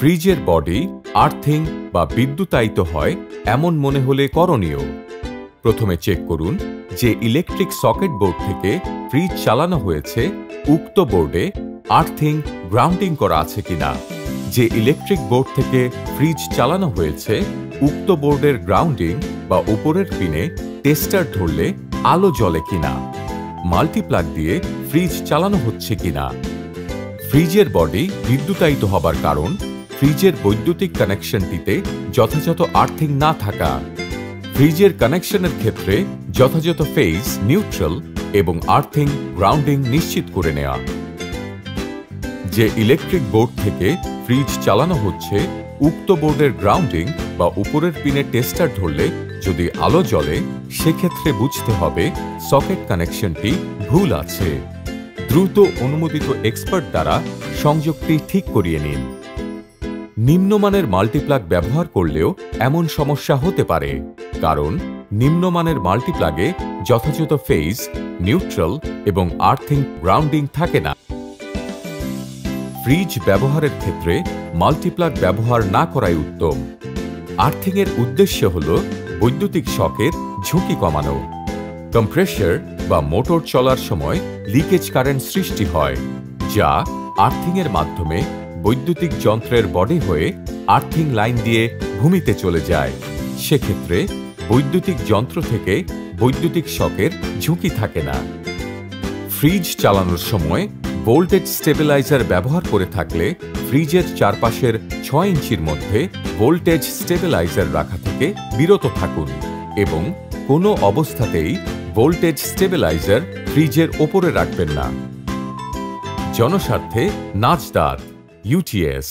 ফ্রিজের body earthing বা বিদ্যুতায়িত হয় এমন মনে হলে করণীয়। প্রথমে চেক করুন যে ইলেকট্রিক সকেট বোর্ড থেকে ফ্রিজ চালানো হয়েছে উক্ত বোর্ডে আর্থিং গ্রাউন্ডিং করা আছে কিনা। যে ইলেকট্রিক বোর্ড থেকে ফ্রিজ চালানো হয়েছে উক্ত বোর্ডের গ্রাউন্ডিং বা উপরের পিনে টেস্টার ধরলে আলো জ্বলে কিনা। মাল্টিপ্লাগ দিয়ে ফ্রিজ চালানো হচ্ছে কিনা। ফ্রিজের বডি বিদ্যুতায়িত হবার কারণ ফ্রিজের বৈদ্যুতিক কানেকশনটিতে যথাযথ আর্থিং না থাকা। ফ্রিজের কানেকশনের ক্ষেত্রে যথাযথ ফেজ, নিউট্রাল এবং আর্থিং গ্রাউন্ডিং নিশ্চিত করে নেওয়া। যে ইলেকট্রিক বোর্ড থেকে ফ্রিজ চালানো হচ্ছে উক্ত বোর্ডের গ্রাউন্ডিং বা উপরের পিনে টেস্টার ধরলে যদি আলো জ্বলে সেক্ষেত্রে বুঝতে হবে সকেট কানেকশনটি ভুল আছে। দ্রুত অনুমোদিত এক্সপার্ট দ্বারা সংযোগটি ঠিক করিয়ে নিন। নিম্নমানের মাল্টিপ্লাগ ব্যবহার করলেও এমন সমস্যা হতে পারে, কারণ নিম্নমানের মাল্টিপ্লাগে যথাযথ ফেজ, নিউট্রাল এবং আর্থিং গ্রাউন্ডিং থাকে না। ফ্রিজ ব্যবহারের ক্ষেত্রে মাল্টিপ্লাগ ব্যবহার না করাই উত্তম। আর্থিংয়ের উদ্দেশ্য হল বৈদ্যুতিক শকের ঝুঁকি কমানো। কম্প্রেসর বা মোটর চলার সময় লিকেজ কারেন্ট সৃষ্টি হয়, যা আর্থিংয়ের মাধ্যমে বৈদ্যুতিক যন্ত্রের বডি হয়ে আর্থিং লাইন দিয়ে ভূমিতে চলে যায়। সেক্ষেত্রে বৈদ্যুতিক যন্ত্র থেকে বৈদ্যুতিক শকের ঝুঁকি থাকে না। ফ্রিজ চালানোর সময় ভোল্টেজ স্টেবিলাইজার ব্যবহার করে থাকলে ফ্রিজের চারপাশের 6 ইঞ্চির মধ্যে ভোল্টেজ স্টেবিলাইজার রাখা থেকে বিরত থাকুন এবং কোনো অবস্থাতেই ভোল্টেজ স্টেবিলাইজার ফ্রিজের ওপরে রাখবেন না। জনস্বার্থে নাজদাত, UTS।